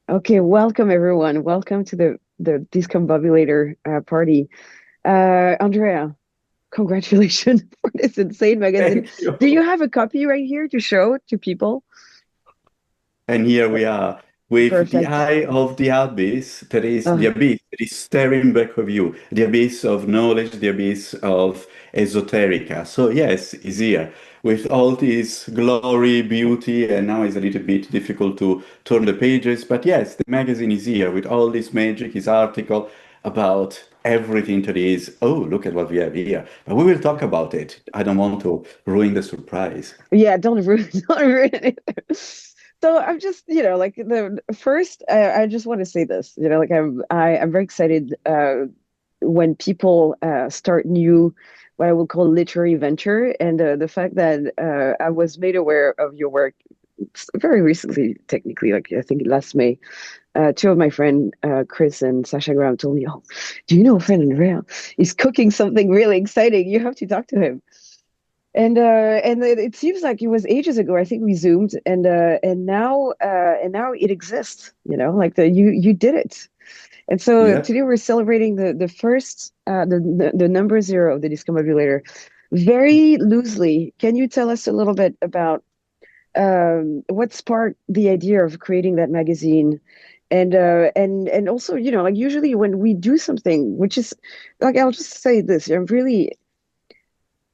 Okay, welcome everyone. Welcome to the Discombobulator party. Andrea, congratulations for this insane magazine. Thank Do you you. have a copy right here to show to people? And here we are with the Perfect. eye of the abyss. That is the Uh, abyss that is staring back of you, the abyss of knowledge, the abyss of esoterica. So yes, is here with all this glory, beauty, and now it's a little bit difficult to turn the pages. But yes, the magazine is here with all this magic, his article about everything that is. Oh, look at what we have here. But we will talk about it. I don't want to ruin the surprise. yeah, don't ruin, don't ruin it. So I'm just, like the first, I just want to say this, like I'm very excited when people start new, what I would call literary venture, and the fact that I was made aware of your work very recently, technically, like I think last May. Two of my friend Chris and Sasha Graham told me, "Oh, do you know a friend Andrea? He's cooking something really exciting. You have to talk to him." And it seems like it was ages ago. I think we zoomed, and now it exists. Like you did it. And so Yep. today we're celebrating the first the number zero of the Discombobulator. Very loosely, can you tell us a little bit about what sparked the idea of creating that magazine? And also, like usually when we do something, which is like I'll just say this,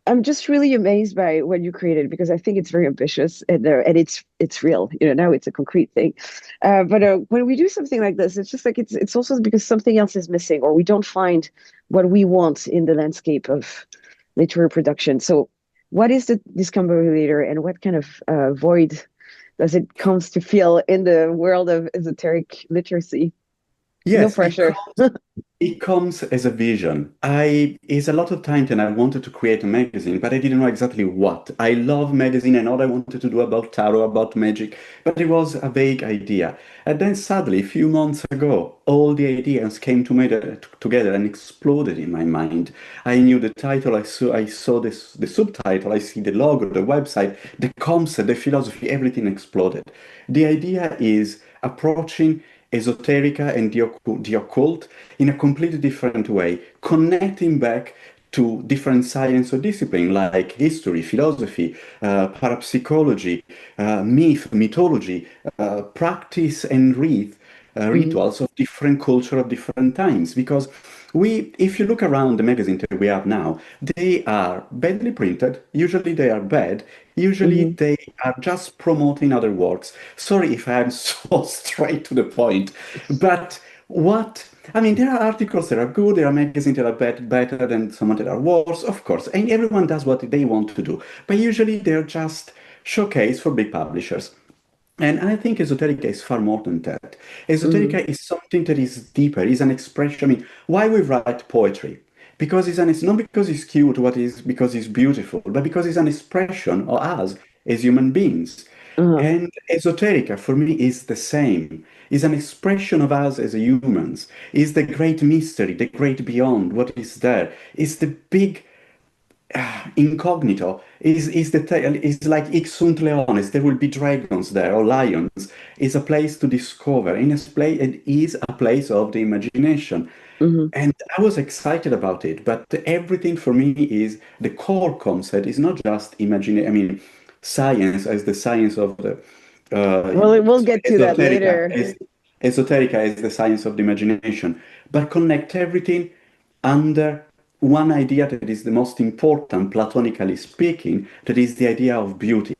I'm just really amazed by what you created because I think it's very ambitious and it's real. Now it's a concrete thing. But when we do something like this, it's just like it's also because something else is missing or we don't find what we want in the landscape of literary production. So, what is the discombobulator and what kind of void does it comes to fill in the world of esoteric literacy? No Yes, pressure. it comes as a vision. It's a lot of time and I wanted to create a magazine, but I didn't know exactly what. I love magazine and all I wanted to do about tarot, about magic, but it was a vague idea. And then suddenly, a few months ago, all the ideas came together and exploded in my mind. I knew the title, I saw the subtitle, I see the logo, the website, the concept, the philosophy, everything exploded. The idea is approaching esoterica and the occult in a completely different way, connecting back to different science or discipline like history, philosophy, parapsychology, mythology, practice and Mhm. rituals of different culture of different times. Because if you look around the magazine that we have now, they are badly printed. Usually they are bad. Usually Mhm. they are just promoting other works. Sorry if I'm so straight to the point, but what I mean, there are articles that are good, there are magazines that are better than some that are worse, of course, and everyone does what they want to do. But usually they're just showcase for big publishers. And I think esoterica is far more than that. Mhm. Esoterica is something that is deeper, is an expression. I mean, why we write poetry? Because it's not because it's cute, because it's beautiful, but because it's an expression of us as human beings. Uh-huh. And esoterica for me is the same. Is an expression of us as humans. Is the great mystery, the great beyond, what is there. Is the big incognito is the tale is like Ix sunt leones. There will be dragons there or lions. Is a place to discover. In a place, it is a place of the imagination. Mhm. And I was excited about it, but everything for me is the core concept is not just imagine. I mean, science as the science of the Well, we'll sorry, get to that later. esoterica is the science of the imagination, but connect everything under one idea that is the most important, platonically speaking, that is the idea of beauty.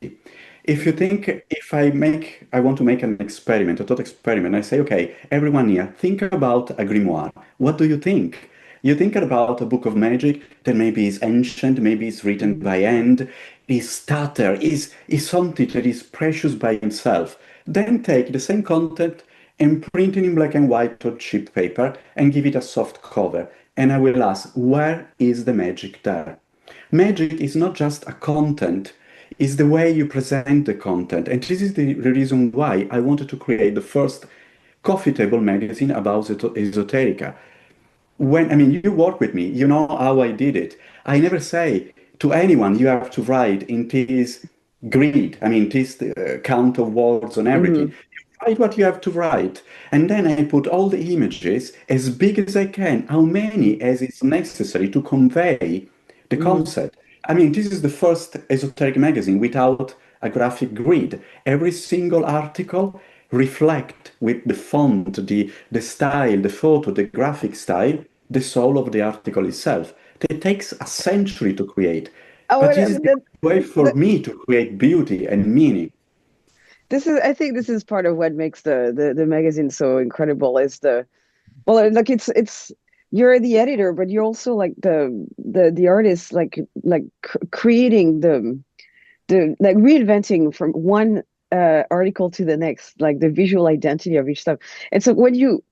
If you think, if I want to make an experiment, a thought experiment, I say, okay, everyone here, think about a grimoire. What do you think? You think about a book of magic that maybe is ancient, maybe it's written Mhm. by hand, is stutter, is something that is precious by itself. Then take the same content and print it in black and white or cheap paper and give it a soft cover. And I will ask, where is the magic there? Magic is not just a content, it's the way you present the content. And this is the reason why I wanted to create the first coffee table magazine about esoterica. I mean, you work with me, you know how I did it. I never say to anyone, you have to write in this grid, I mean, this count of words on everything. Mhm. write what you have to write. And then I put all the images as big as I can, how many as is necessary to convey the Hmm. concept. I mean, this is the first esoteric magazine without a graphic grid. Every single article reflect with the font, the style, the photo, the graphic style, the soul of the article itself. It takes a century to create, Oh, but this is the way for that, me to create beauty and meaning. this is, I think this is part of what makes the magazine so incredible is like it's you're the editor, but you're also like the artist, like creating the like reinventing from one article to the next, like the visual identity of each stuff. And so when you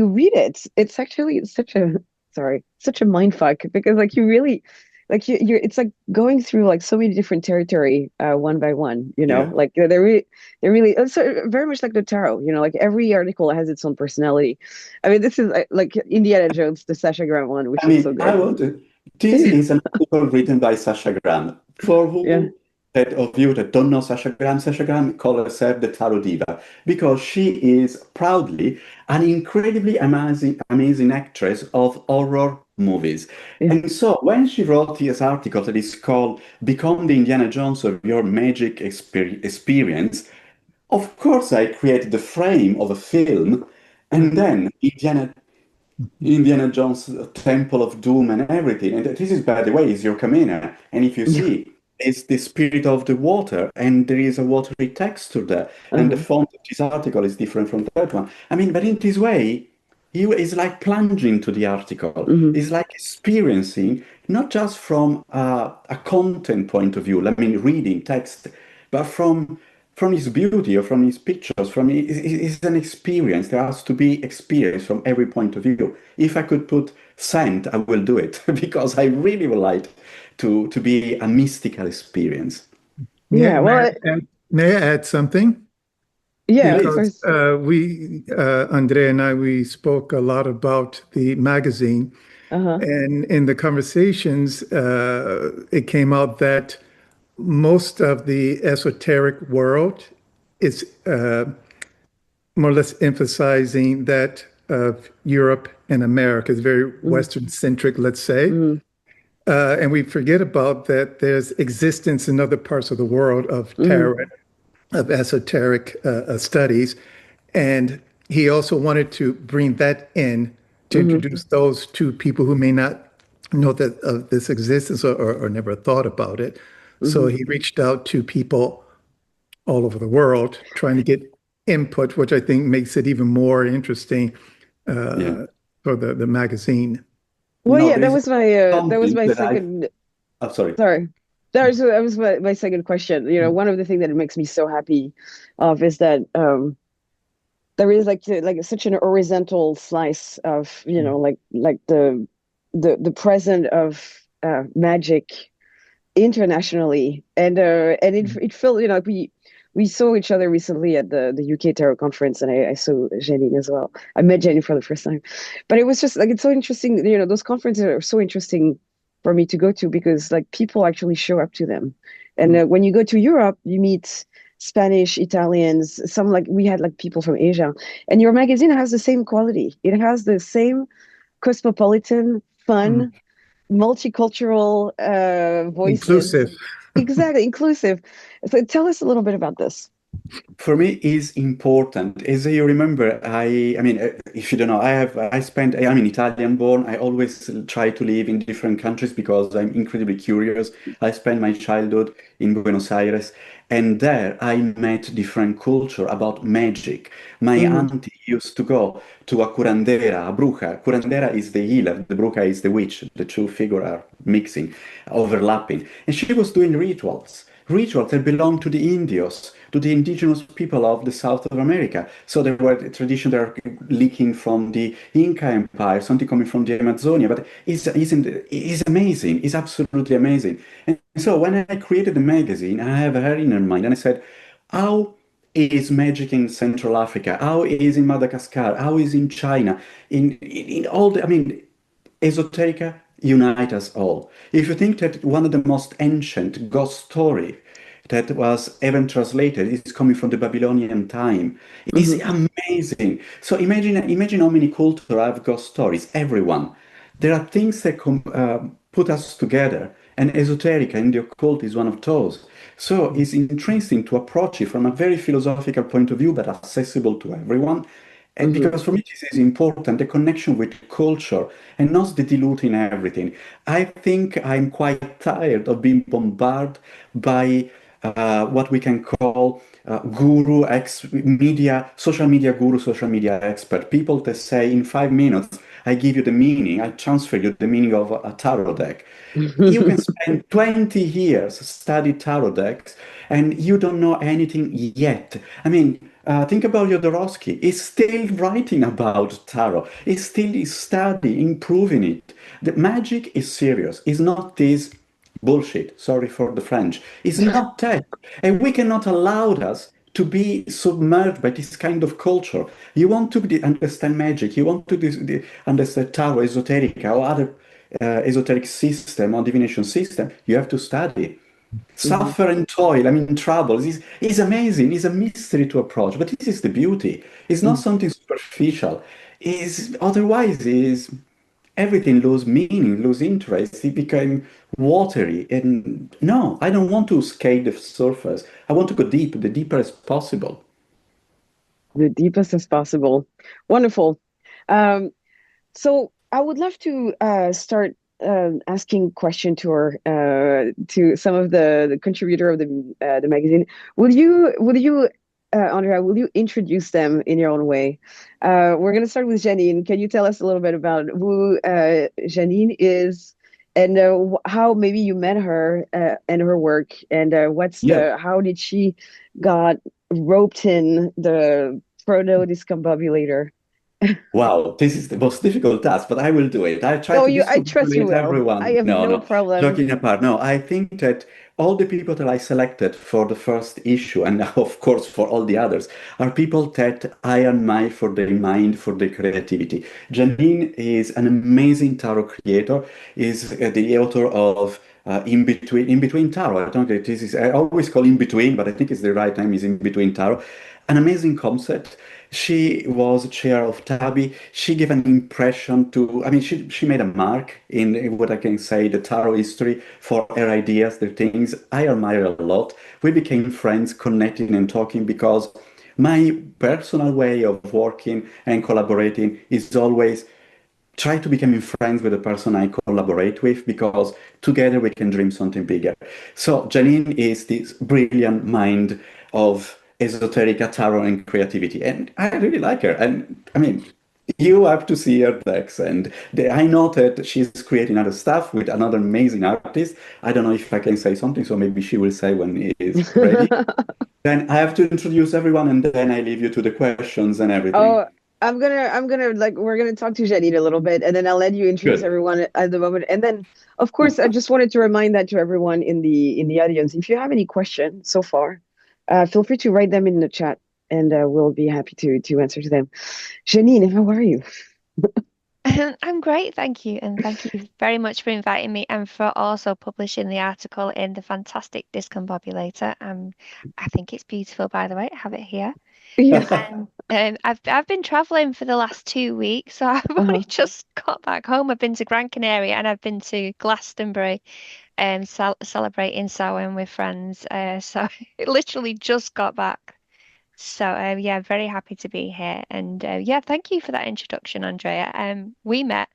read it, it's actually such a sorry, such a mind fuck because like you really like you're it's like going through like so many different territory one by one, you know, Yeah. like they're really it's very much like the tarot, you know, like every article has its own personality. I mean, this is like Indiana Jones, the Sasha Grant one, which I is so mean, I good. want to. This is an article written by Sasha Graham. For Yeah. who that of you that don't know Sasha Graham call herself the Tarot Diva because she is proudly an incredibly amazing actress of horror movies. Yeah. And so when she wrote this article that is called "Become the Indiana Jones of Your Magic Experience," of course I created the frame of a film, Uh, and then Indiana Jones Temple of Doom and everything. And this is, by the way, is your Camena. And if you yeah. see, it's the spirit of the water, and there is a watery texture there. And the Uh-huh. font of this article is different from that one. I mean, but in this way, you is like plunging to the article. Hmm. It's like experiencing, not just from a content point of view, I mean, reading text, but from his beauty or from his pictures, from it's an experience. There has to be experience from every point of view. If I could put scent, I will do it because I really would like to be a mystical experience. May, Yeah. may Well, I add, may I add something? yeah, of Please. Because course. Andrea and I, we spoke a lot about the magazine. Uh-huh. And in the conversations, it came out that most of the esoteric world is more or less emphasizing that of Europe and America is very Mm-hmm. Western centric, let's say. Mm-hmm. And we forget about that there's existence in other parts of the world of Mm-hmm. tarot, of esoteric studies. And he also wanted to bring that in to Mm-hmm. introduce those to people who may not know that of this existence or never thought about it. So Mm-hmm. he reached out to people all over the world trying to get input, which I think makes it even more interesting Yeah. for the magazine. You Well, know, yeah, there is that was something my that second. I'm sorry. Sorry, that was my second question. You know, one of the things that it makes me so happy of is that there is like such an horizontal slice of like the present of magic internationally, and it felt like we saw each other recently at the UK Tarot Conference, and I saw Janine as well. I met Janine for the first time, but it was just like it's so interesting. You know, those conferences are so interesting for me to go to because like people actually show up to them, and when you go to Europe, you meet Spanish, Italians, some like we had like people from Asia, and your magazine has the same quality. It has the same cosmopolitan, fun, multicultural voices. Inclusive. Exactly, inclusive. So tell us a little bit about this. For me is important. As you remember, I mean, if you don't know, I'm an Italian born. I always try to live in different countries because I'm incredibly curious. I spent my childhood in Buenos Aires, and there I met different culture about magic. My Hmm. auntie used to go to a curandera, a bruja. Curandera is the healer, the bruja is the witch. The two figures are mixing, overlapping. And she was doing rituals that belong to the Indios, to the indigenous people of the South of America. So there were traditions that are leaking from the Inca Empire, something coming from the Amazonia, but it's amazing. It's absolutely amazing. And so when I created the magazine, I have her in mind, and I said, how is magic in Central Africa? How is in Madagascar? How is in China? In all the, I mean, esoterica unite us all. If you think that one of the most ancient ghost story that was even translated. It's coming from the Babylonian time. It's Hmm. amazing. So imagine how many cultures have got stories. Everyone. There are things that put us together, and esoteric and the occult is one of those. So it's interesting to approach it from a very philosophical point of view, but accessible to everyone. And Hmm. because for me this is important, the connection with culture and not the diluting everything. I think I'm quite tired of being bombarded by what we can call guru, media, social media guru, social media expert. People that say in 5 minutes, I give you the meaning, I transfer you the meaning of a tarot deck. You can spend 20 years study tarot decks and you don't know anything yet. I mean, think about Jodorowsky. He's still writing about tarot. He's still studying, improving it. The magic is serious. It's not this bullshit. Sorry for the French. It's not that. And we cannot allow us to be submerged by this kind of culture. You want to understand magic. You want to understand tarot, esoteric, or other esoteric system or divination system. You have to study. Hmm. Suffer and toil, I mean, troubles is amazing. It's a mystery to approach, but this is the beauty. It's not something superficial. Is otherwise is everything lose meaning, lose interest. It became watery. And no, I don't want to skate the surface. I want to go deep, the deeper as possible. The deepest as possible. Wonderful. Um, So I would love to start asking question to some of the contributor of the magazine. Will you Andrea, will you introduce them in your own way? We're going to start with Janine. Can you tell us a little bit about who Janine is and how maybe you met her and her work and what's Yeah. the how did she got roped in the proto discombobulator? Wow, this is the most difficult task, but I will do it. I try No, to I trust you discombobulate will. I everyone. have No, no no, problem. joking apart. No, I think that all the people that I selected for the first issue, and of course for all the others, are people that I admire for their mind, for their creativity. Janine is an amazing tarot creator, is the author of in between tarot. I don't know, this is I always call in between, but I think it's the right name is in between tarot. An amazing concept. She was chair of Tabi. She gave an impression to, I mean, she made a mark in what I can say, the tarot history for her ideas, the things I admire a lot. We became friends, connecting and talking because my personal way of working and collaborating is always try to become friends with the person I collaborate with because together we can dream something bigger. So Janine is this brilliant mind of esoteric tarot and creativity, and I really like her. And I mean, you have to see her decks, and I know that she's creating other stuff with another amazing artist. I don't know if I can say something, so maybe she will say when it is ready. Then I have to introduce everyone, and then I leave you to the questions and everything. Oh, I'm gonna like we're gonna talk to Janine a little bit, and then I'll let you introduce Good. everyone at the moment. And then, of course, I just wanted to remind that to everyone in the audience. If you have any questions so far, feel free to write them in the chat, and we'll be happy to answer to them. Janine, how are you? I'm great, thank you. And thank you very much for inviting me and for also publishing the article in the fantastic Discombobulator. I think it's beautiful, by the way. I have it here. Yeah. And I've been traveling for the last 2 weeks, so I've only Uh-huh. just got back home. I've been to Gran Canaria and I've been to Glastonbury and celebrating Samhain with friends. So I literally just got back. So yeah, very happy to be here. And yeah, thank you for that introduction, Andrea. We met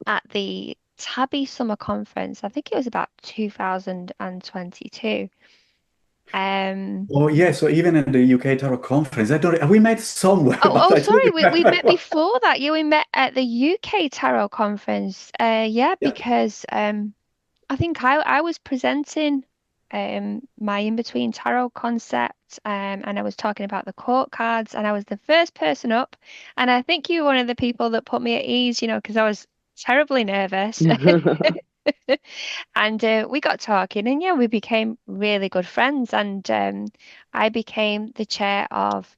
at the Tabby Summer Conference. I think it was about 2022. Um, Oh yeah, so even at the UK Tarot Conference, I don't. We met somewhere, oh, but oh, I don't sorry, we met remember. before that. Yeah, we met at the UK Tarot Conference. Yeah, Yeah. because I think I was presenting my in-between tarot concept, and I was talking about the court cards, and I was the first person up, and I think you were one of the people that put me at ease, because I was terribly nervous. And we got talking, and yeah, we became really good friends, and I became the chair of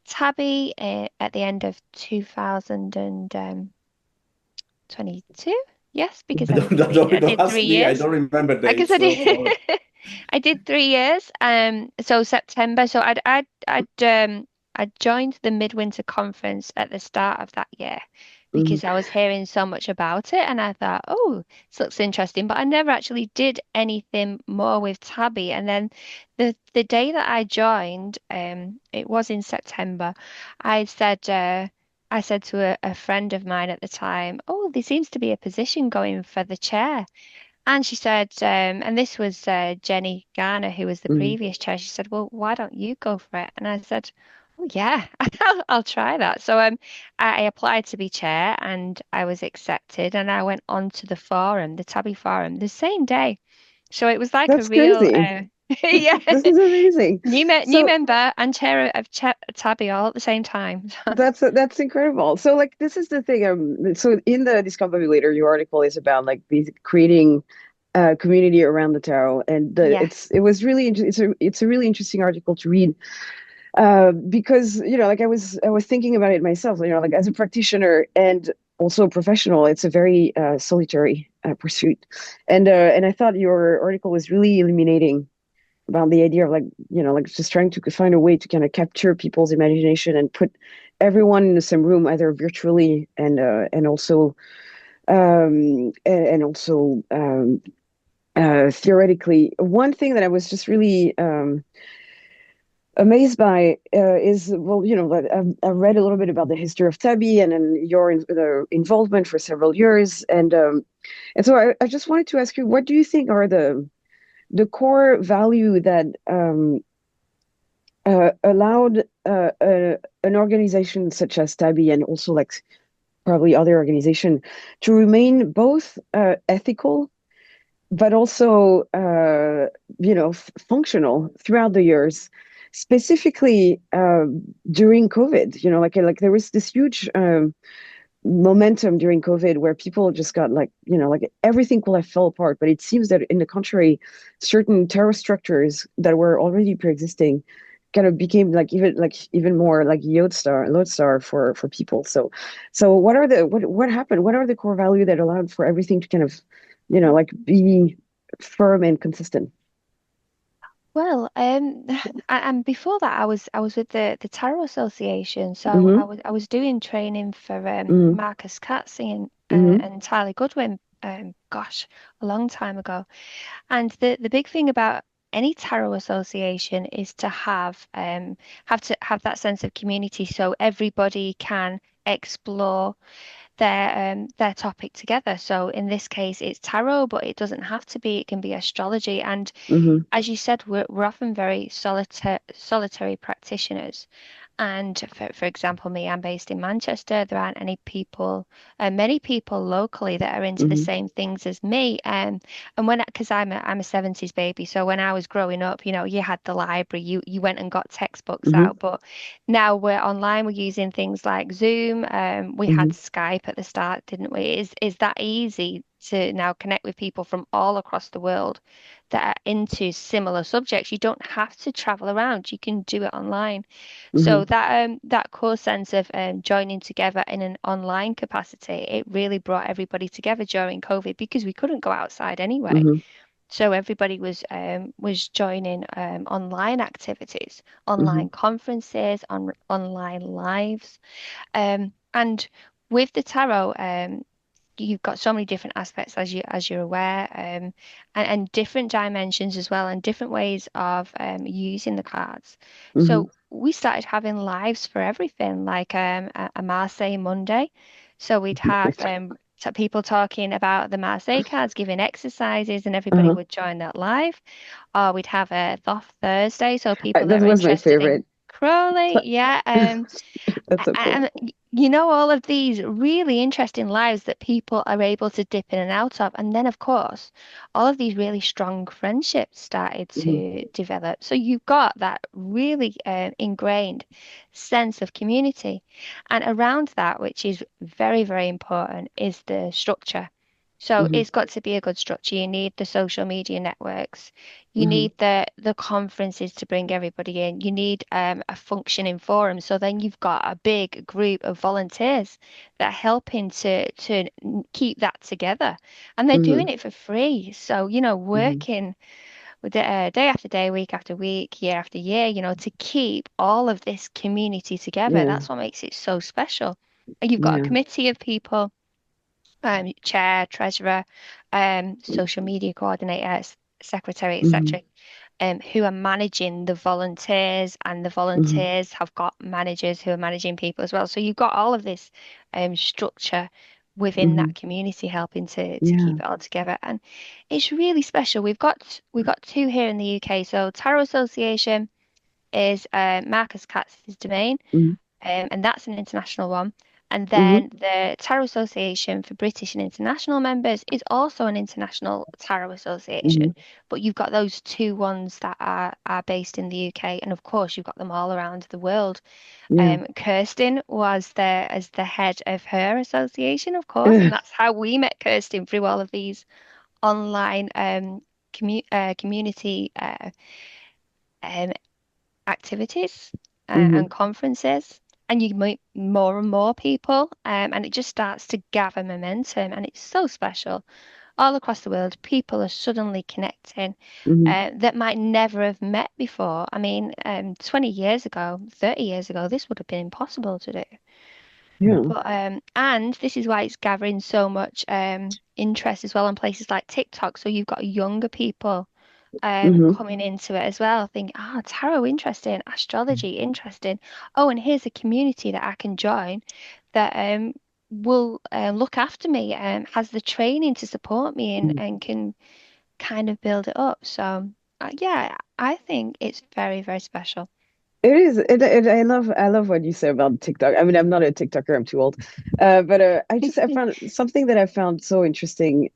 Tabby at the end of 2022. Yes, because I I did don't, don't, I don't did ask me. I 3 years. don't remember I guess dates. I So did. sorry. I did 3 years. So September. So I'd joined the Midwinter Conference at the start of that year Mhm. because I was hearing so much about it, and I thought, oh, this looks interesting. But I never actually did anything more with Tabby. And then the day that I joined, it was in September. I said. I said to a friend of mine at the time, "Oh, there seems to be a position going for the chair." And she said, and this was Jenny Garner, who was the Mhm. previous chair. She said, "Well, why don't you go for it?" And I said, "Oh yeah, I'll try that." So I applied to be chair, and I was accepted, and I went on to the forum, the Tabby forum, the same day. So it was like a That's real, crazy. yeah, This is amazing. new So member and chair of Tabby all at the same time. that's incredible. So like this is the thing. So in the Discombobulator, your article is about like creating a community around the tarot, and Yeah, it was really it's a really interesting article to read. Because like I was thinking about it myself. Like as a practitioner and also a professional, it's a very solitary pursuit, and I thought your article was really illuminating about the idea of like just trying to find a way to kind of capture people's imagination and put everyone in the same room, either virtually and also and also theoretically. One thing that I was just really amazed by is, well, that I've read a little bit about the history of Tabby and then your the involvement for several years, and so I just wanted to ask you, what do you think are the core value that allowed an organization such as Tabby and also like probably other organization to remain both ethical but also functional throughout the years, specifically during COVID. Like there was this huge momentum during COVID where people just got like everything could have fell apart. But it seems that in the contrary, certain terror structures that were already pre-existing kind of became even more like lodestar for people. So what happened? What are the core value that allowed for everything to kind of like be firm and consistent? well, and before that, I was with the Tarot Association, so Mm-hmm. I was doing training for Mm-hmm. Marcus Katzi Mm-hmm. and Tyler Goodwin. Gosh, a long time ago. And the big thing about any tarot association is to have that sense of community, so everybody can explore their topic together. So in this case, it's tarot, but it doesn't have to be. It can be astrology, and Mm-hmm. as you said, we're often very solitary practitioners. And for example, me, I'm based in Manchester. There aren't many people locally that are into the Mm-hmm. same things as me. And because I'm a 70s baby, so when I was growing up, you had the library, you went and got textbooks Mm-hmm. out. But now we're online, we're using things like Zoom. We had Mm-hmm. Skype at the start, didn't we? Is that easy to now connect with people from all across the world that are into similar subjects? You don't have to travel around. You can do it online. Mm-hmm. So that core sense of joining together in an online capacity, it really brought everybody together during COVID because we couldn't go outside anyway. Mm-hmm. So everybody was joining online activities, Mm-hmm. online conferences, online lives, and with the tarot, you've got so many different aspects as you're aware, and different dimensions as well, and different ways of using the cards. Mm-hmm. So we started having lives for everything, like a Marseille Monday. So we'd have people talking about the Marseille cards, giving exercises, and everybody Uh-huh. would join that live. Or we'd have a Thoth Thursday, so people That that are was my interested in favorite. Crowley, yeah. That's so cool. And all of these really interesting lives that people are able to dip in and out of. And then, of course, all of these really strong friendships started Mm-hmm. to develop. So you've got that really ingrained sense of community. And around that, which is very, very important, is the structure. So Mm-hmm. it's got to be a good structure. You need the social media networks. You Mm-hmm. need the conferences to bring everybody in. You need a functioning forum. So then you've got a big group of volunteers that are helping to keep that together, and they're Mm-hmm. doing it for free. So Mm-hmm. working day after day, week after week, year after year, to keep all of this community together. Yeah. That's what makes it so special. And you've got a Yeah. committee of people, chair, treasurer, social media coordinator, secretary, Hmm. etc., who are managing the volunteers, and the Hmm. volunteers have got managers who are managing people as well. So you've got all of this structure within Hmm. that community helping to Yeah. keep it all together. And it's really special. We've got two here in the UK. So Tarot Association is Marcus Katz's domain, Hmm. and that's an international one. And Hmm. then the Tarot Association for British and international members is also an international tarot association. Hmm. But you've got those two ones that are based in the UK, and of course you've got them all around the world. Yeah. Kirsten was there as the head of her association, of course, and that's how we met Kirsten, through all of these online community um, activities Hmm. and conferences, and you meet more and more people, and it just starts to gather momentum, and it's so special. All across the world, people are suddenly connecting Hmm. that might never have met before. I mean, 20 years ago, 30 years ago, this would have been impossible to do. Yeah. But and this is why it's gathering so much interest as well on places like TikTok. So you've got younger people Hmm. coming into it as well, thinking, tarot interesting, astrology interesting. Oh, and here's a community that I can join that will look after me, has the training to support me, and can kind of build it up. So yeah, I think it's very, very special. It is. I love what you say about TikTok. I mean, I'm not a TikToker. I'm too old. But I found something that I found so interesting.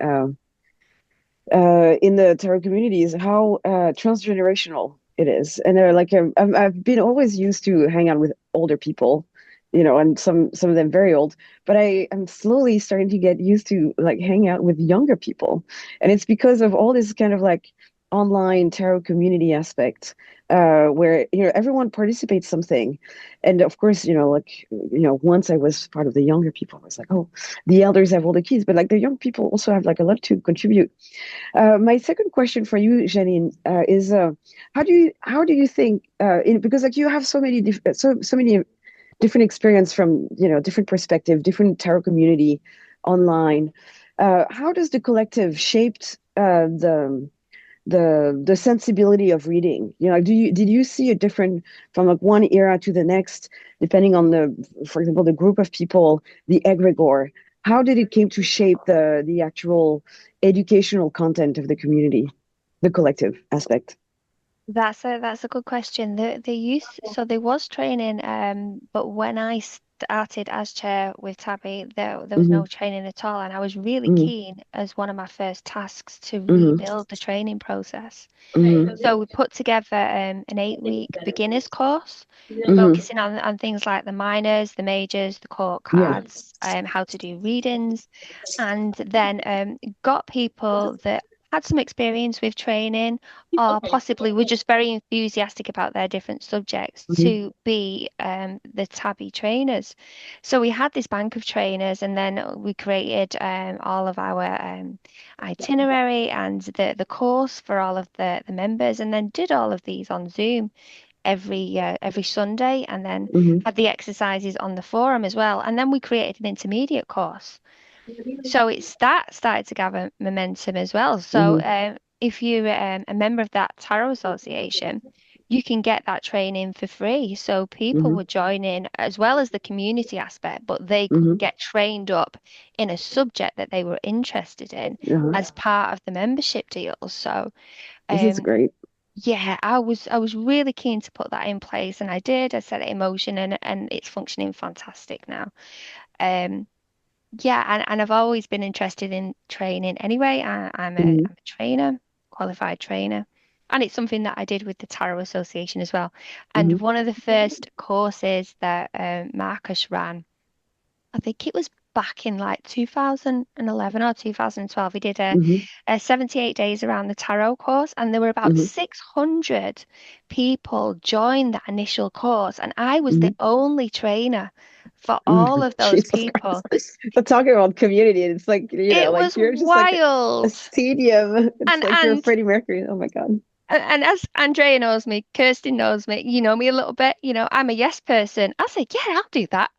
In the tarot community is how transgenerational it is. And I've been always used to hang out with older people, and some of them very old. But I am slowly starting to get used to like hang out with younger people, and it's because of all this kind of like online tarot community aspect, where everyone participates something, and of course once I was part of the younger people, I was like, oh, the elders have all the keys, but like the young people also have like a lot to contribute. My second question for you, Janine, is how do you think because like you have so many so many different experience from different perspective, different tarot community online. How does the collective shaped the sensibility of reading? Did you see a different from like one era to the next, depending on for example, the group of people, the egregore? How did it came to shape the actual educational content of the community, the collective aspect? That's a good question. There was training, but when I started as chair with Tabby, there was Hmm. no training at all, and I was really Hmm. keen as one of my first tasks to Hmm. rebuild the training process. Hmm. So we put together an 8-week beginners course, Hmm. focusing on things like the minors, the majors, the court Yeah. cards, how to do readings, and then got people that had some experience with training, or possibly were just very enthusiastic about their different subjects, Hmm. to be the tabby trainers. So we had this bank of trainers, and then we created all of our itinerary and the course for all of the members, and then did all of these on Zoom every Sunday, and then Hmm. had the exercises on the forum as well. And then we created an intermediate course. So it's that started to gather momentum as well. So Hmm. if you're a member of that tarot association, you can get that training for free. So people Hmm. would join in as well as the community aspect, but they could Hmm. get trained up in a subject that they were interested in Uh-huh. as part of the membership deal. So This is um, great. yeah, I was really keen to put that in place, and I did. I set it in motion, and it's functioning fantastic now. Um, yeah, and I've always been interested in training anyway. I'm a, Hmm. I'm a trainer, qualified trainer. And it's something that I did with the Tarot Association as well. And Hmm. one of the first courses that Marcus ran, I think it was back in like 2011 or 2012. He did Hmm. a 78 days around the tarot course, and there were about Hmm. 600 people joined that initial course, and I was the Hmm. only trainer for all of those Jesus people. Christ. But talking about community, and it's like, It like was you're just like a wild. stadium. It's And like you're and Freddie Mercury. Oh my God. And as Andrea knows me, Kirsten knows me, you know me a little bit, I'm a yes person. I say, yeah, I'll do that.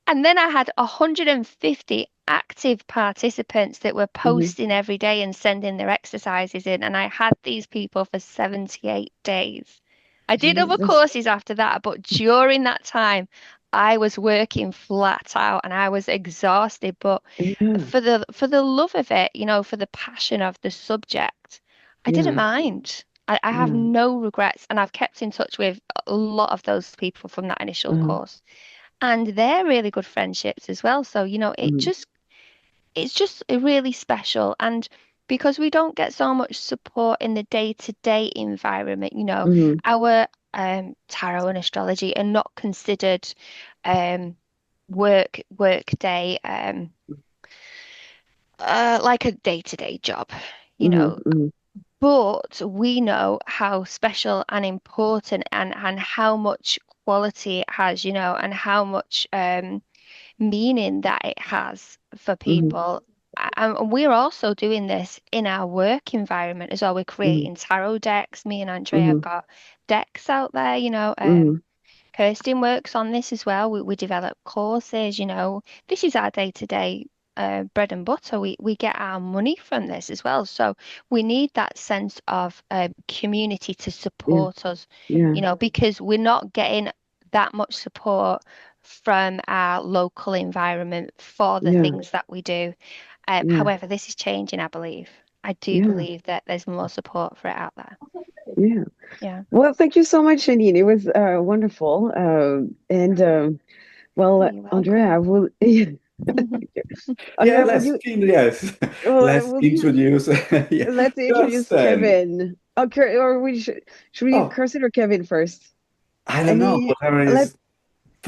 And then I had 150 active participants that were Hmm. posting every day and sending their exercises in. And I had these people for 78 days. I did other Jesus. courses after that, but during that time, I was working flat out and I was exhausted. But Yeah. for the love of it, for the passion of the subject, I didn't Yeah. mind. I have Yeah. no regrets, and I've kept in touch with a lot of those people from that initial Uh, course, and they're really good friendships as well. So, mm, it's just really special. And because we don't get so much support in the day-to-day environment, mm, our tarot and astrology are not considered um work day like a day-to-day job, you mm, know. mm, But we know how special and important and how much quality it has, and how much meaning that it has for mm, people. And we're also doing this in our work environment as well. We're mm, creating tarot decks. Me and Andrea have mm, got decks out there, mm, Kirsten works on this as well. We develop courses, This is our day-to-day bread and butter. We get our money from this as well. So we need that sense of community to yeah. support us, Yeah. because we're not getting that much support from our local environment for the Yeah. things that we do. Yeah. However, this is changing, I believe. I do Yeah. believe that there's more support for it out there. Yeah. Yeah. Well, thank you so much, Janine. It was wonderful. And well, You're Andrea, I welcome. will. Yeah, Andrea, would you? yes, Well, let's will you? introduce. Yeah, Let's introduce Kirsten. Kevin. Okay, or we should we Oh, consider Kevin first? I don't know. Any? Whatever Let is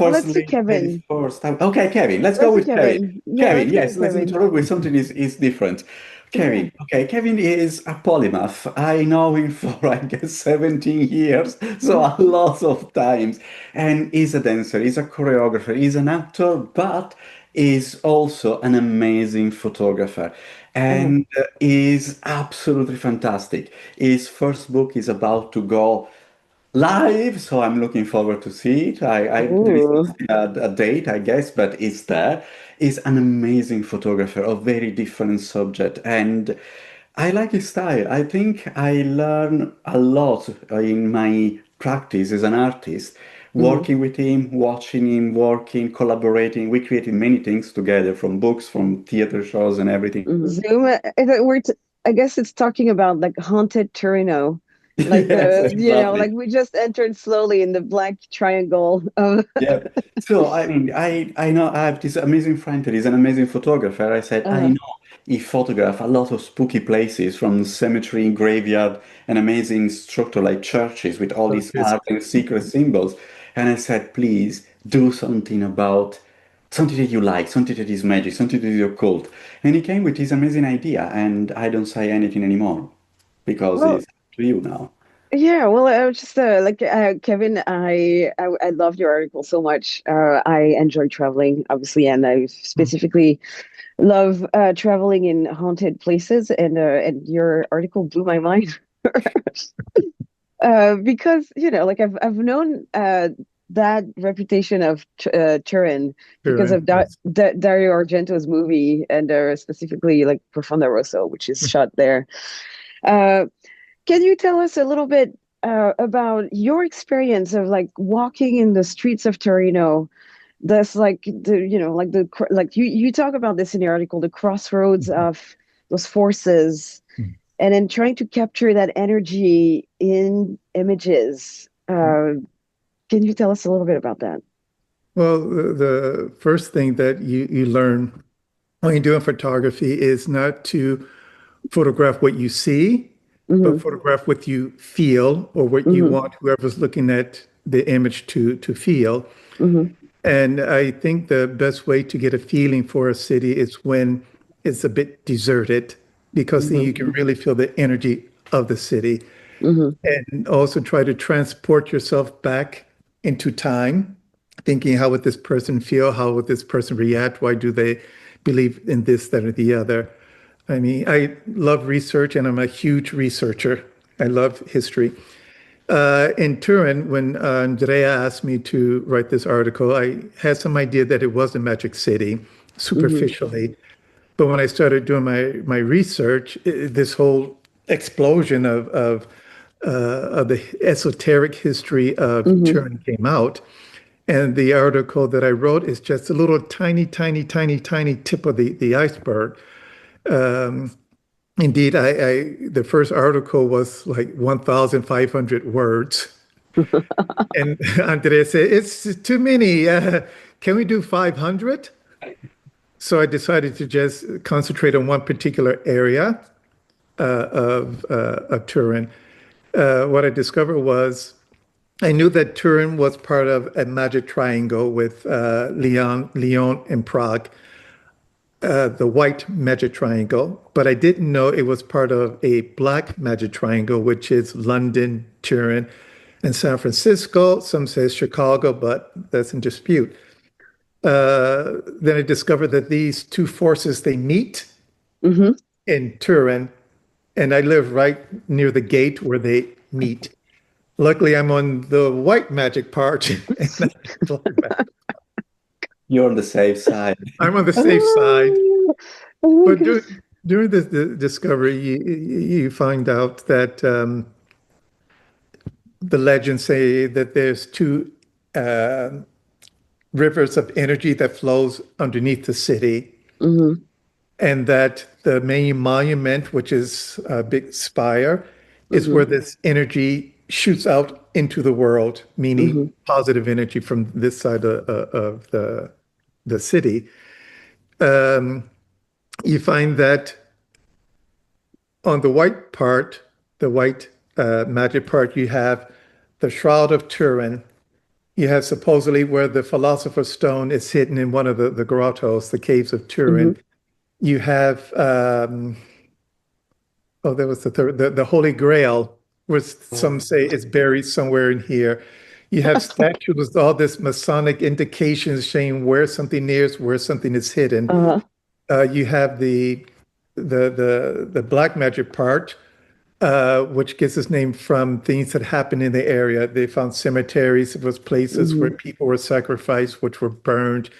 Let's do personally ladies Kevin. first. Okay, Kevin. Let's go Let's do with Kevin. Kevin. Yeah, Kevin, let's go yes, with let's Kevin. interrupt with something is different. Yeah. Kevin. Okay, Kevin is a polymath. I know him for I guess 17 years, so a lot of times. And he's a dancer, he's a choreographer, he's an actor, but is also an amazing photographer. Oh. And is absolutely fantastic. His first book is about to go live, so I'm looking forward to see it. There is Ooh. a date, I guess, but it's there. He's an amazing photographer of very different subject, and I like his style. I think I learn a lot in my practice as an artist, Hmm. working with him, watching him working, collaborating. We created many things together, from books, from theater shows, and everything. Zoom. I guess it's talking about like haunted Torino, like Yes, like exactly. we just entered slowly in the black triangle of. Yeah. So I mean, I know I have this amazing friend that is an amazing photographer. I said, I Uh, know he photographed a lot of spooky places from cemetery, graveyard, and amazing structure like churches with all these Yes. art and secret symbols. And I said, please do something about something that you like, something that is magic, something that is occult. And he came with his amazing idea, and I don't say anything anymore because well, it's up to you now. yeah. Well, I was just like Kevin. I loved your article so much. I enjoy traveling, obviously, and I specifically love traveling in haunted places. And your article blew my mind. Because like I've known that reputation of Turin because Turin, of yes. Dario Argento's movie and specifically like Profondo Rosso, which is shot there. Uh, can you tell us a little bit about your experience of like walking in the streets of Torino? That's like like you talk about this in your article, the crossroads of those forces and then trying to capture that energy in images. Can you tell us a little bit about that? Well, the first thing that you learn when you're doing photography is not to photograph what you see, but Hmm. photograph what you feel or what you Hmm. want whoever's looking at the image to feel. Hmm. And I think the best way to get a feeling for a city is when it's a bit deserted, because then Hmm. you can really feel the energy of the city. Hmm. And also try to transport yourself back into time, thinking, how would this person feel? How would this person react? Why do they believe in this, that, or the other? I mean, I love research and I'm a huge researcher. I love history. In Turin, when Andrea asked me to write this article, I had some idea that it was a magic city, Hmm. superficially. But when I started doing my research, this whole explosion of the esoteric history of Hmm. Turin came out. And the article that I wrote is just a little tiny, tiny, tiny, tiny tip of the iceberg. Indeed, the first article was like 1,500 words. And Andrea said, it's too many. Can we do 500? So I decided to just concentrate on one particular area of Turin. What I discovered was I knew that Turin was part of a magic triangle with Lyon, and Prague, the white magic triangle, but I didn't know it was part of a black magic triangle, which is London, Turin, and San Francisco. Some say Chicago, but that's in dispute. Then I discovered that these two forces they meet Hmm. in Turin, and I live right near the gate where they meet. Luckily, I'm on the white magic part, and not the black magic. You're on the safe side. I'm on the safe side. Oh, oh my But goodness. during this discovery, you find out that the legends say that there's two uh, rivers of energy that flows underneath the city, Hmm. and that the main monument, which is a big spire, is Hmm. where this energy shoots out into the world, meaning Hmm. positive energy from this side of the city. Um, you find that on the white part, the white magic part, you have the Shroud of Turin. You have supposedly where the Philosopher's Stone is hidden in one of the grottos, the caves of Hmm. Turin. You have, oh, there was the third, the Holy Grail, which some Oh, say is buried somewhere in here. You have statues with all this Masonic indications showing where something is, where something is hidden. Uh-huh. You have the black magic part, which gets its name from things that happened in the area. They found cemeteries, it was places where Hmm. people were sacrificed, which were burned.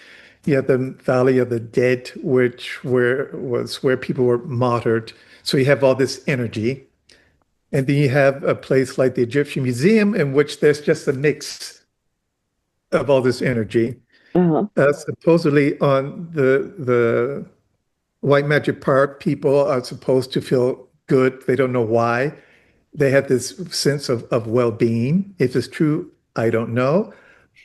You have the Valley of the Dead, which was where people were martyred. So you have all this energy. And then you have a place like the Egyptian Museum, in which there's just a mix of all this energy. Uh-huh. Supposedly on the white magic part, people are supposed to feel good. They don't know why. They have this sense of well-being. If it's true, I don't know.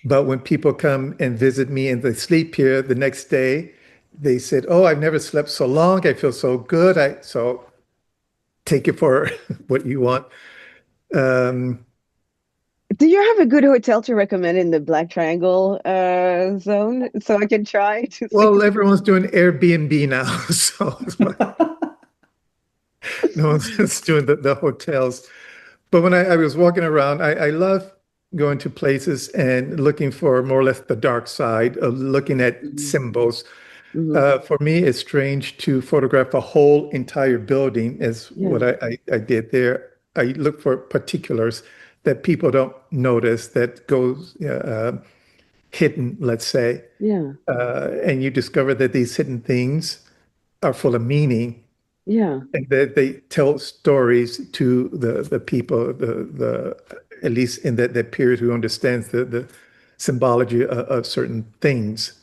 But when people come and visit me and they sleep here the next day, they said, "Oh, I've never slept so long. I feel so good." So take it for what you want. Um, Do you have a good hotel to recommend in the Black Triangle zone so I can try to see? well, everyone's doing Airbnb now, so no one's just doing the hotels. But when I was walking around, I love going to places and looking for more or less the dark side of looking at Hmm. symbols. Hmm. For me, it's strange to photograph a whole entire building, is Yeah. what I did there. I look for particulars that people don't notice that goes hidden, let's say. Yeah. And you discover that these hidden things are full of meaning Yeah. and that they tell stories to the people, the at least in that period who understands the symbology of certain things.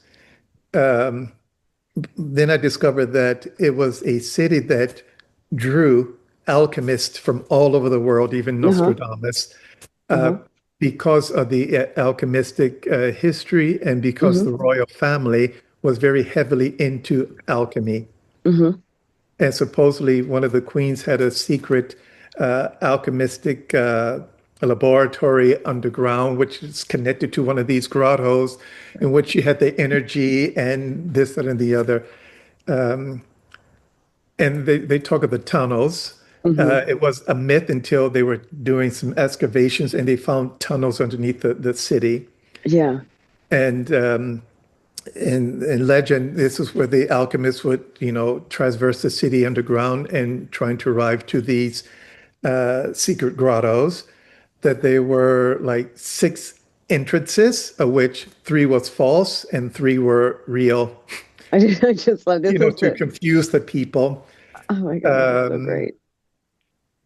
Then I discovered that it was a city that drew alchemists from all over the world, even Uh-huh. Nostradamus, uh, Uh-huh. because of the alchemistic history and because Hmm. the royal family was very heavily into alchemy. Hmm. And supposedly one of the queens had a secret alchemistic laboratory underground, which is connected to one of these grottos, in which she had the energy and this, that, and the other. And they talk of the tunnels. Hmm. It was a myth until they were doing some excavations and they found tunnels underneath the city. Yeah. And in legend, this is where the alchemists would, traverse the city underground and trying to arrive to these secret grottos, that there were like 6 entrances, of which 3 was false and 3 were real, I just love this. Is to the confuse the people. Oh my God, this is so great.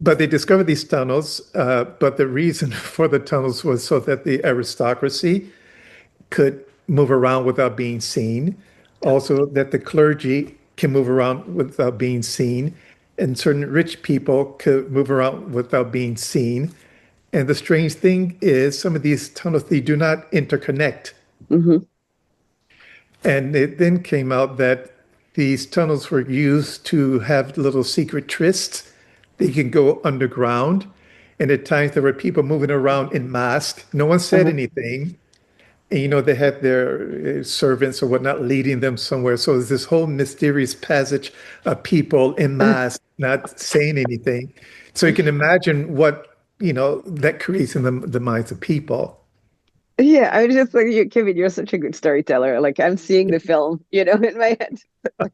But they discovered these tunnels, but the reason for the tunnels was so that the aristocracy could move around without being seen. Also, that the clergy can move around without being seen, and certain rich people could move around without being seen. And the strange thing is, some of these tunnels, they do not interconnect. Hmm. And it then came out that these tunnels were used to have little secret trysts. They can go underground. And at times there were people moving around in masks. No one said Uh-huh. anything. And, they had their servants or whatnot leading them somewhere. So there's this whole mysterious passage of people in masks not saying anything. So you can imagine what, that creates in the minds of people. Yeah, I was just like, Kevin, you're such a good storyteller. Like I'm seeing the film, in my head. Like,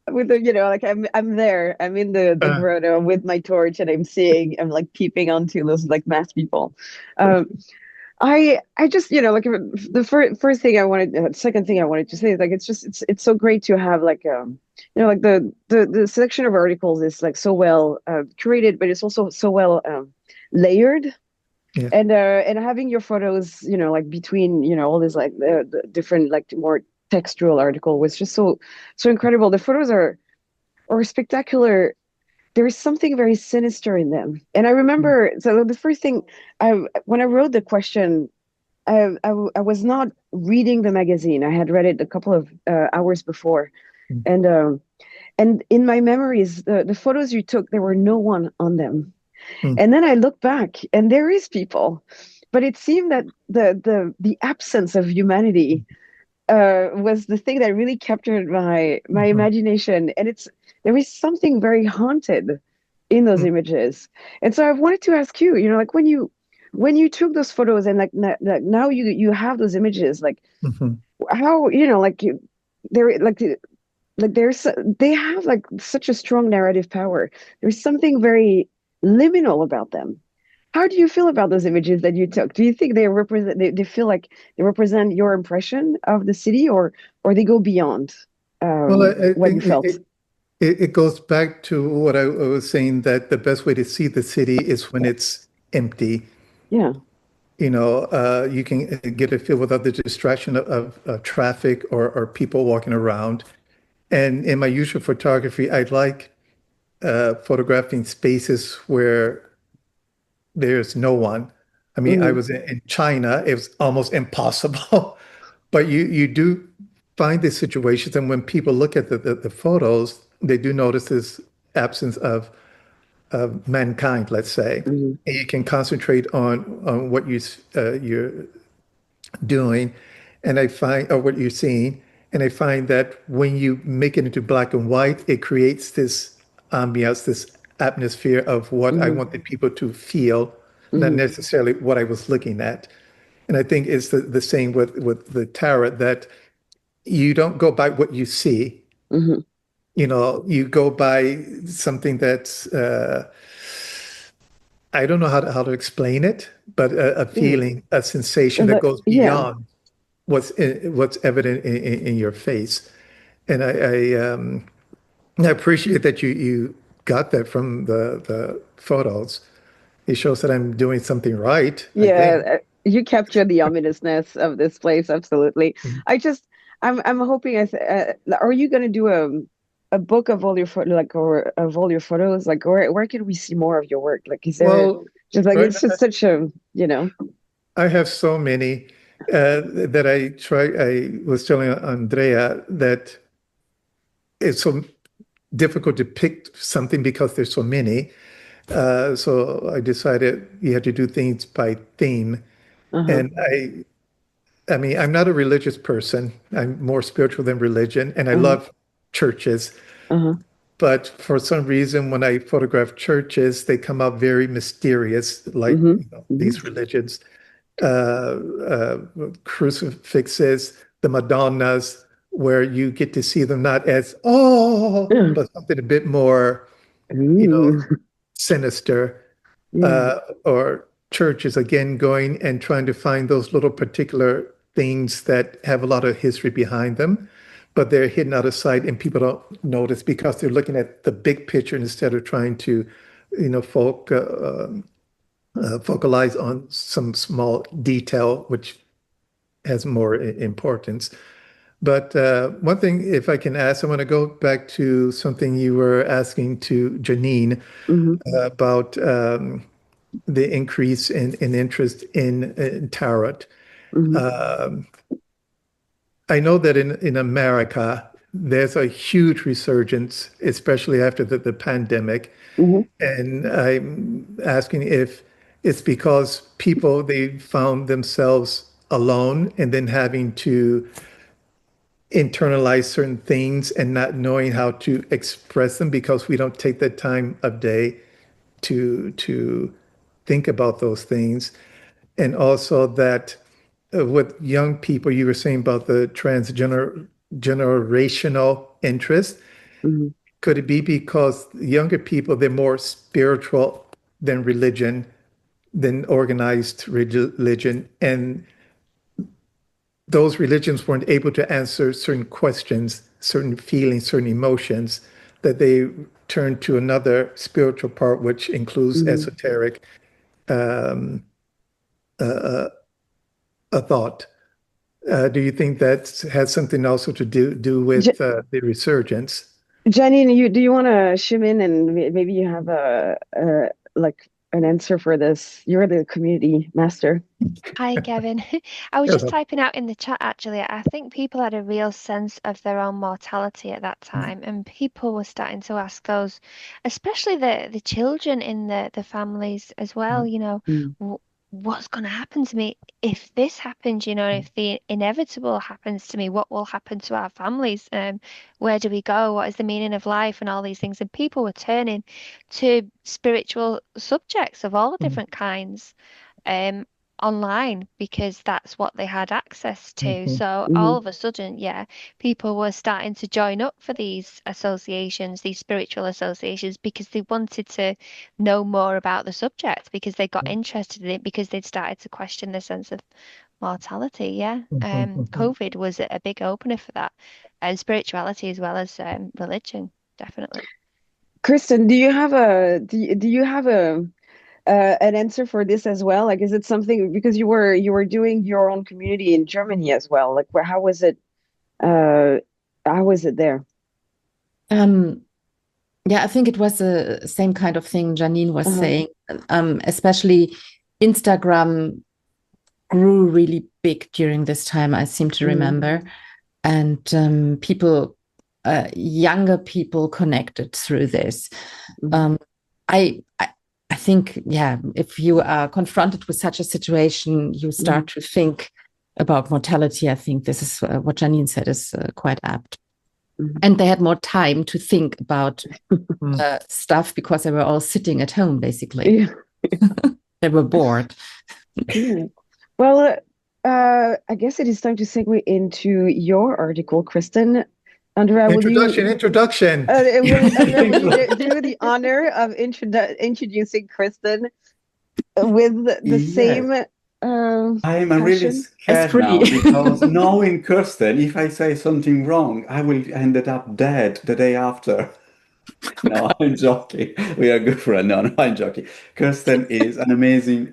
with the, like I'm there. I'm in the Uh, grotto with my torch and I'm like peeping onto those like mass people. Um, I just, like the first thing I wanted, second thing I wanted to say is like it's so great to have like like the selection of articles is like so well curated, but it's also so well layered. yeah. And having your photos, like between, all these like the different like more textual article was just so incredible. The photos are spectacular. There is something very sinister in them. And I remember, so the first thing when I wrote the question, I was not reading the magazine. I had read it a couple of hours before, and in my memories, the photos you took, there were no one on them. Mm, And then I look back, and there is people, but it seemed that the absence of humanity was the thing that really captured my mhm, imagination. And there is something very haunted in those mm, images. And so I wanted to ask you, like when you took those photos and like now you have those images, like mhm. how like they're like there's they have like such a strong narrative power. There's something very liminal about them. How do you feel about those images that you took? Do you think they feel like they represent your impression of the city, or they go beyond Well, I what you think it, felt? it, it goes back to what I was saying, that the best way to see the city is when it's empty. Yeah. You can get a feel without the distraction of traffic or people walking around. And in my usual photography, I like photographing spaces where there's no one. I mean, I Hmm. was in China, it was almost impossible. But you do find these situations, and when people look at the photos, they do notice this absence of mankind, let's say. Hmm. And you can concentrate on what you're doing, and I find, or what you're seeing, and I find that when you make it into black and white, it creates this ambiance, this atmosphere of what I Hmm. want the people to feel, not Hmm. necessarily what I was looking at. And I think it's the same with the tarot, that you don't go by what you see. Hmm. You go by something that's I don't know how to explain it, but a Yeah. feeling, a sensation that goes Yeah. beyond what's evident in your face. And I appreciate that you got that from the photos. It shows that I'm doing something right, I Yeah, think. you capture the ominousness of this place, absolutely. Mhm. I just, I'm hoping. Are you going to do a book of all your or of all your photos? Like, where can we see more of your work? Like, is there Well, just like right it's now just such a, I have so many that I try. I was telling Andrea that it's so difficult to pick something because there's so many. So I decided you had to do things by theme. uh-huh, And I mean, I'm not a religious person. I'm more spiritual than religion, and I uh-huh, love churches. uh-huh. But for some reason, when I photograph churches, they come out very mysterious, like Hmm. Hmm. these religions, uh, crucifixes, the Madonnas, where you get to see them not as, oh, Yeah. but something a bit more, Ooh. sinister, Yeah. or churches again going and trying to find those little particular things that have a lot of history behind them, but they're hidden out of sight and people don't notice because they're looking at the big picture instead of trying to, focalize on some small detail which has more importance. But one thing, if I can ask, I want to go back to something you were asking to Janine Hmm. about the increase in interest in tarot. Hmm. Um, I know that in America, there's a huge resurgence, especially after the pandemic. Hmm. And I'm asking if it's because people, they found themselves alone and then having to internalize certain things and not knowing how to express them because we don't take the time of day to think about those things. And also that with young people, you were saying about the generational interest. Hmm. Could it be because younger people, they're more spiritual than religion, than organized religion, and those religions weren't able to answer certain questions, certain feelings, certain emotions, that they turned to another spiritual part, which includes Hmm. esoteric, um, a thought. Do you think that has something also to do with the resurgence? Janine, do you want to shim in and maybe you have a like an answer for this? You're the community master. Hi, Kevin. I was Yes. just typing out in the chat actually. I think people had a real sense of their own mortality at that time, and people were starting to ask those, especially the children in the families as well, Mm. what's going to happen to me if this happens, if the inevitable happens to me, what will happen to our families? Where do we go? What is the meaning of life and all these things? And people were turning to spiritual subjects of all different kinds um, online because that's what they had access to. Mhm. So all Hmm. of a sudden, yeah, people were starting to join up for these associations, these spiritual associations, because they wanted to know more about the subject, because they got interested in it, because they'd started to question their sense of mortality. Yeah. Mhm. COVID was a big opener for that, and spirituality as well as religion, definitely. Kristen, do you have a an answer for this as well? Like, is it something because you were doing your own community in Germany as well? Like, how was it? Uh, how was it there? Um, yeah, I think it was the same kind of thing Janine was Uh-huh. saying. Especially Instagram grew really big during this time, I seem to Mm. remember. And people, younger people connected through this. Mm. Um, I I think, yeah, if you are confronted with such a situation, you Mm. start to think about mortality. I think this is what Janine said is quite apt. Mm. And they had more time to think about Mm. stuff because they were all sitting at home, basically. Yeah. They were bored. Yeah. Well, I guess it is time to segue into your article, Kristen. Andrea, Introduction. Andrea, will you do the honor of introducing Kristen with the Yes. same I'm really passion? scared Esprit. now because knowing Kirsten, if I say something wrong, I will end up dead the day after. No, I'm joking. We are good friends. No, I'm joking. Kirsten is an amazing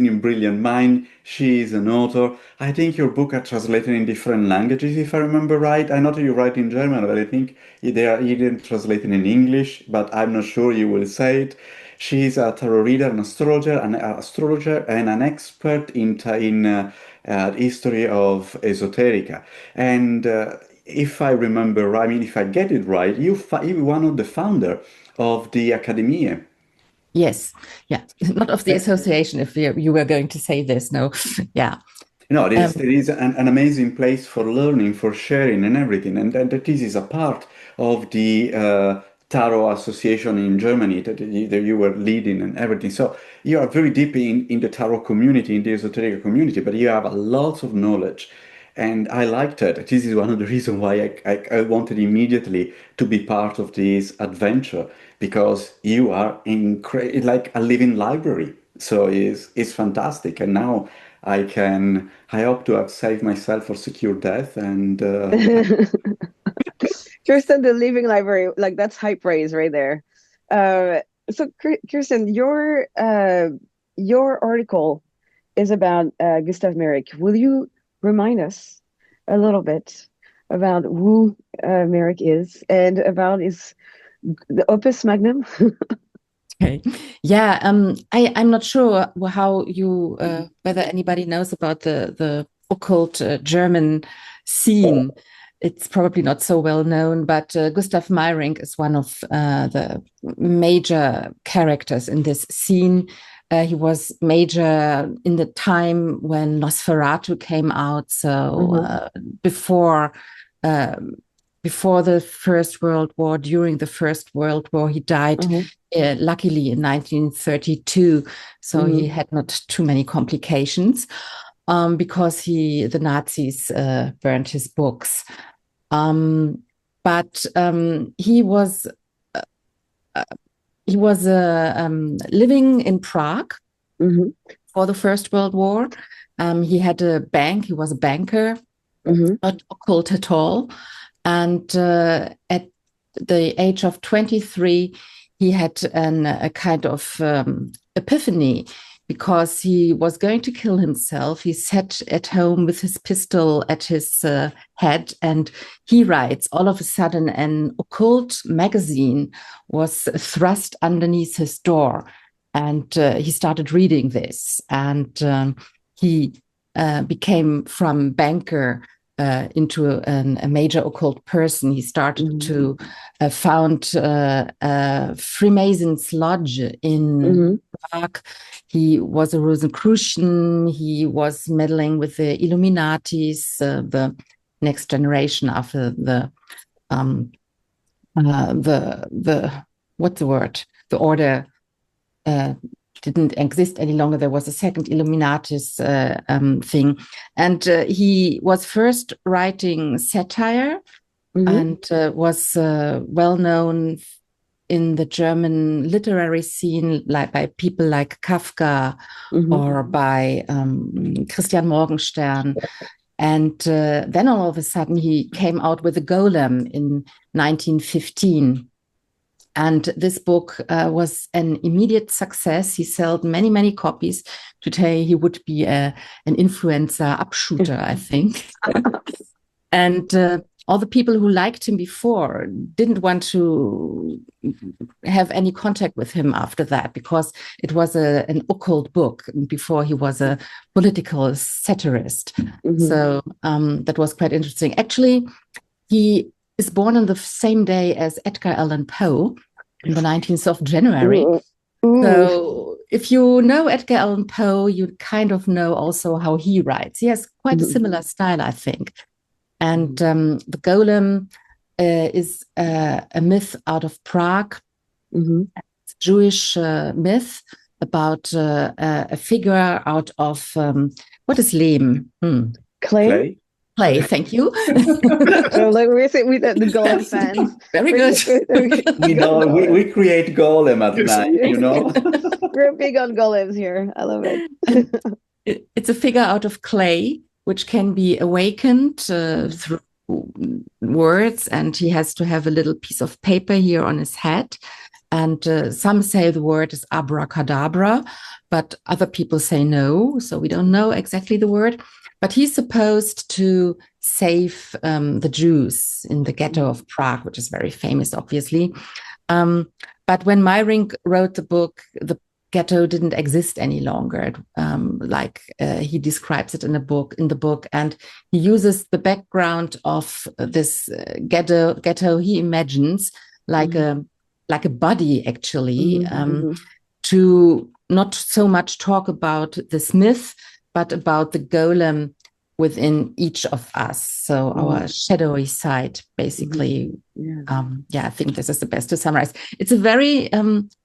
and brilliant mind. She is an author. I think your book are translated in different languages, if I remember right. I know that you write in German, but I think they are even translated in English, but I'm not sure you will say it. She is a tarot reader, an astrologer, and an expert in history of esoterica. And if I remember right, I mean, if I get it right, you're one of the founder of the Academia. Yes. Yeah. Not of the Uh, association, if you were going to say this. No. Yeah. No, Um, there is an amazing place for learning, for sharing, and everything. And that this is a part of the Tarot Association in Germany that you were leading and everything. So you are very deep in the Tarot community, in the esoteric community, but you have a lot of knowledge. and I liked it. This is one of the reasons why I wanted immediately to be part of this adventure, because you are like a living library. So it's fantastic. And now I hope to have saved myself for secure death. And Kirsten, the Living Library, like that's high praise right there. So Kirsten, your article is about Gustav Merrick. Will you remind us a little bit about who Merrick is and about the opus magnum? Okay. Yeah. I'm not sure how you whether anybody knows about the occult German scene. It's probably not so well known, but Gustav Meyrink is one of the major characters in this scene. He was major in the time when Nosferatu came out, so before the First World War, during the First World War. He died luckily in 1932, so he had not too many complications. Because the Nazis burned his books. But he was living in Prague for the First World War. He had a bank. He was a banker, not occult at all. And at the age of 23, he had a kind of epiphany, because he was going to kill himself. He sat at home with his pistol at his head, and he writes, all of a sudden an occult magazine was thrust underneath his door, and he started reading this, and he became from banker into a major occult person. He started to found a Freemasons lodge in Prague. He was a Rosicrucian. He was meddling with the Illuminatis, the next generation after the what's the word? The order didn't exist any longer. There was a second Illuminatis thing. And he was first writing satire and was well known in the German literary scene, like by people like Kafka or by Christian Morgenstern. And then all of a sudden he came out with a Golem in 1915. And this book was an immediate success. He sold many, many copies. Today he would be an influencer upshooter, I think. And all the people who liked him before didn't want to have any contact with him after that, because it was an occult book. Before, he was a political satirist. So that was quite interesting. Actually, he is born on the same day as Edgar Allan Poe, on the 19th of January. So if you know Edgar Allan Poe, you kind of know also how he writes. He has quite a similar style, I think. And the Golem is a myth out of Prague. It's a Jewish myth about a figure out of, what is Lehm? Clay? Clay, thank you. So like we're the Golem fans. Very good. we create Golem at night, you know. We're big on golems here. I love it. It's a figure out of clay, which can be awakened through words, and he has to have a little piece of paper here on his head. And some say the word is abracadabra, but other people say no, so we don't know exactly the word. But he's supposed to save the Jews in the ghetto of Prague, which is very famous, obviously. But when Meyrink wrote the book, the ghetto didn't exist any longer, he describes it in the book, and he uses the background of this ghetto he imagines like a body, actually, to not so much talk about this myth, but about the golem within each of us. So our shadowy side, basically. I think this is the best to summarize. It's a very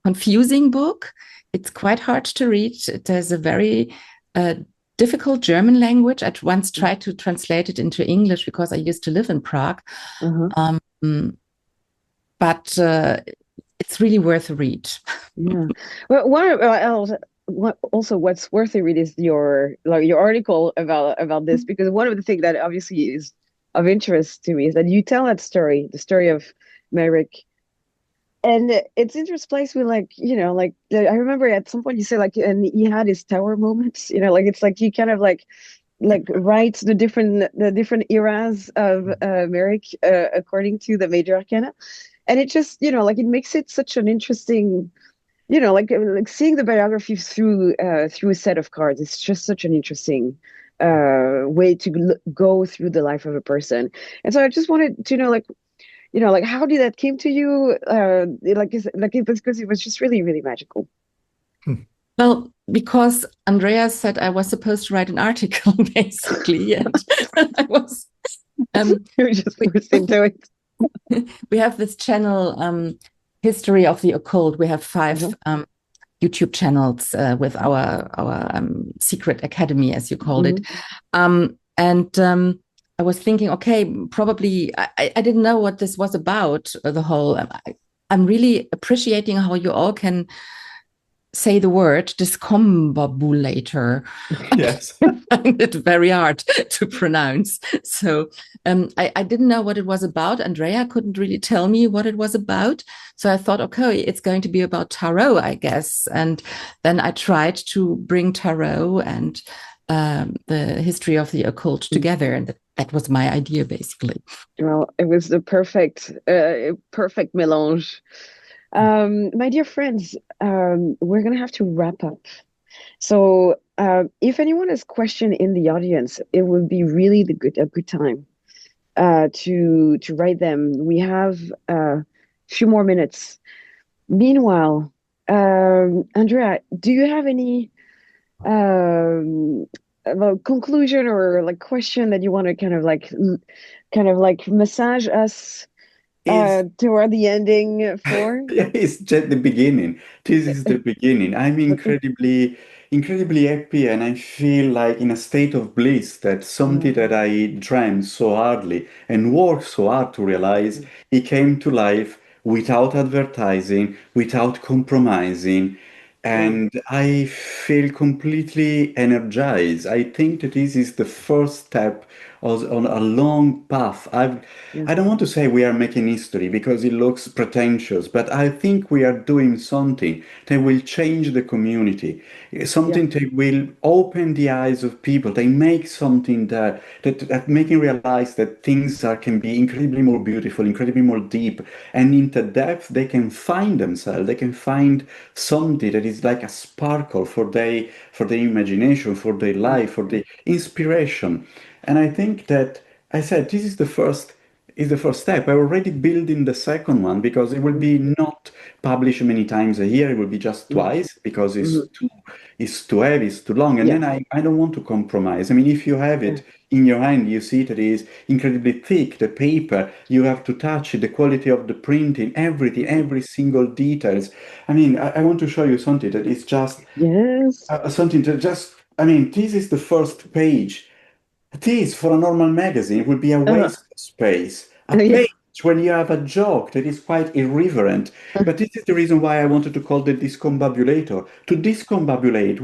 confusing book. It's quite hard to read. It has a very difficult German language. I once tried to translate it into English because I used to live in Prague. Uh-huh. But it's really worth a read. Yeah. Well, also what's worth a read is your article about this, because one of the things that obviously is of interest to me is that you tell that story, the story of Merrick, and it's interspliced with I remember at some point you say and he had his tower moments, like it's like he kind of like writes the different eras of Merrick according to the major arcana. And it just, it makes it such an interesting, like seeing the biography through a set of cards. It's just such an interesting way to go through the life of a person. And so I just wanted to know, like how did that came to you? It was because it was just really, really magical. Well, because Andrea said I was supposed to write an article, basically, and I was. You were just listening to it. We have this channel, History of the Occult. We have 5 YouTube channels with our secret academy, as you called it. And I was thinking, okay, probably I didn't know what this was about. The whole. I'm really appreciating how you all can say the word discombobulator. Yes. I find it very hard to pronounce. So I didn't know what it was about. Andrea couldn't really tell me what it was about. So I thought, okay, it's going to be about tarot, I guess. And then I tried to bring tarot and the history of the occult together. And that was my idea, basically. Well, it was the perfect melange. My dear friends, we're going to have to wrap up. So if anyone has question in the audience, it would be really a good time to write them. We have a few more minutes. Meanwhile, Andrea, do you have any conclusion or like question that you want to kind of like massage us toward the ending for? Yeah, it's just the beginning. This is the beginning. I'm Okay. incredibly happy, and I feel like in a state of bliss that something that I dreamed so hardly and worked so hard to realize, it came to life without advertising, without compromising, and I feel completely energized. I think that this is the first step on a long path. I don't want to say we are making history because it looks pretentious, but I think we are doing something that will change the community, something that will open the eyes of people. They make something that making realize that things can be incredibly more beautiful, incredibly more deep, and into depth. They can find themselves. They can find something that is like a sparkle for their imagination, for their life, for the inspiration. And I think that I said this is the first step. I'm already building the second one because it will be not published many times a year. It will be just twice because it's too heavy, it's too long. And then I don't want to compromise. I mean, if you have it in your hand, you see that it is incredibly thick, the paper, you have to touch it, the quality of the printing, everything, every single details. I mean, I want to show you something that is just Yes. something that just, I mean, this is the first page. This, for a normal magazine, it would be a waste of space. A Yeah. page when you have a joke that is quite irreverent. But this is the reason why I wanted to call the discombobulator. To discombobulate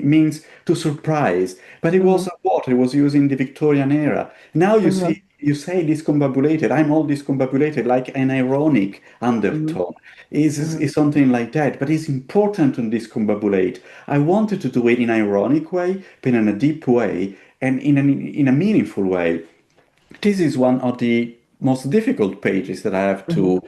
means to surprise. But it was a word it was used in the Victorian era. Now you say discombobulated. I'm all discombobulated, like an ironic undertone. Is something like that. But it's important to discombobulate. I wanted to do it in an ironic way, but in a deep way, and in a meaningful way. This is one of the most difficult pages that I have to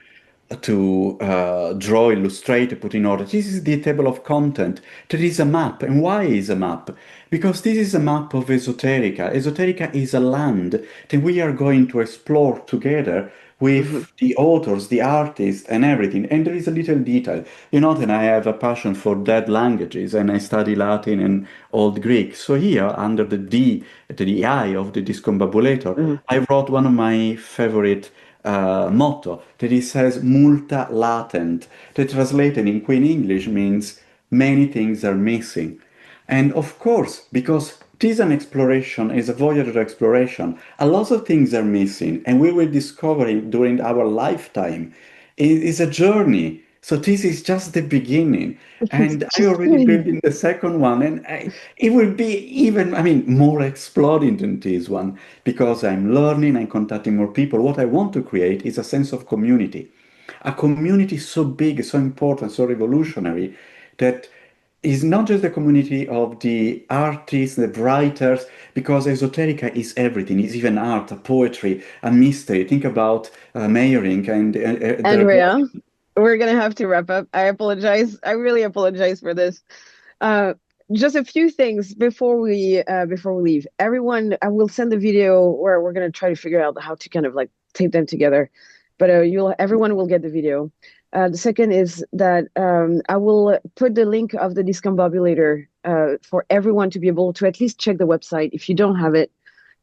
draw, illustrate, put in order. This is the table of content. There is a map. And why is a map? Because this is a map of esoterica. Esoterica is a land that we are going to explore together with the authors, the artists, and everything. And there is a little detail. You know that I have a passion for dead languages, and I study Latin and Old Greek. So here, under the I of the discombobulator, I wrote one of my favorite motto that it says multa latent, that translated in Queen English means many things are missing. And of course, because it is an exploration, is a voyage of exploration. A lot of things are missing, and we will discover it during our lifetime. It is a journey. So this is just the beginning. And I Just already built in the second one, and it will be even, I mean, more exploding than this one, because I'm learning and contacting more people. What I want to create is a sense of community. A community so big, so important, so revolutionary, that is not just the community of the artists, the writers, because esoterica is everything. It's even art, poetry, a mystery. Think about Meyering and Andrea, we're gonna have to wrap up. I apologize. I really apologize for this. Uh, just a few things before we leave. Everyone, I will send the video where we're gonna try to figure out how to kind of like tape them together. But everyone will get the video. The second is that I will put the link of the Discombobulator for everyone to be able to at least check the website. If you don't have it,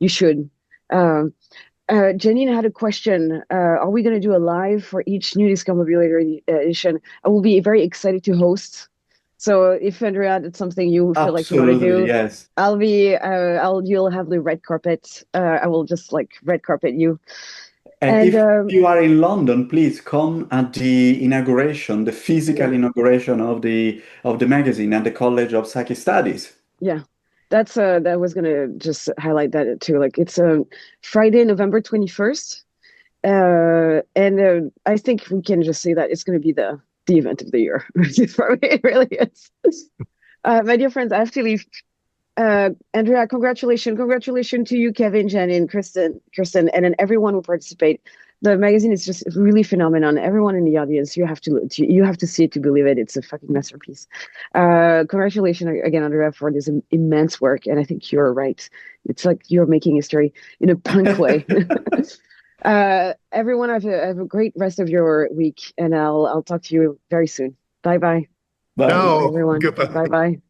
you should. Janine had a question. Are we going to do a live for each new Discombobulator edition? I will be very excited to host. So if Andrea, that's something you feel like you want to do, yes. you'll have the red carpet. I will just like red carpet you. And if you are in London, please come at the inauguration, the physical inauguration of the magazine at the College of Psychic Studies. Yeah, that was gonna just highlight that too. Like it's Friday, November 21st, and I think we can just say that it's gonna be the event of the year. It really is. My dear friends, I have to leave. Andrea, congratulations to you, Kevin, Jen, and Kirsten, and then everyone who participate. The magazine is just really phenomenal. Everyone in the audience, you have to see it to believe it. It's a fucking masterpiece. Congratulations again, Andrea, for this immense work. And I think you're right. It's like you're making history in a punk way. Everyone, have a great rest of your week, and I'll talk to you very soon. Bye bye. Bye. No, everyone. goodbye. Bye bye.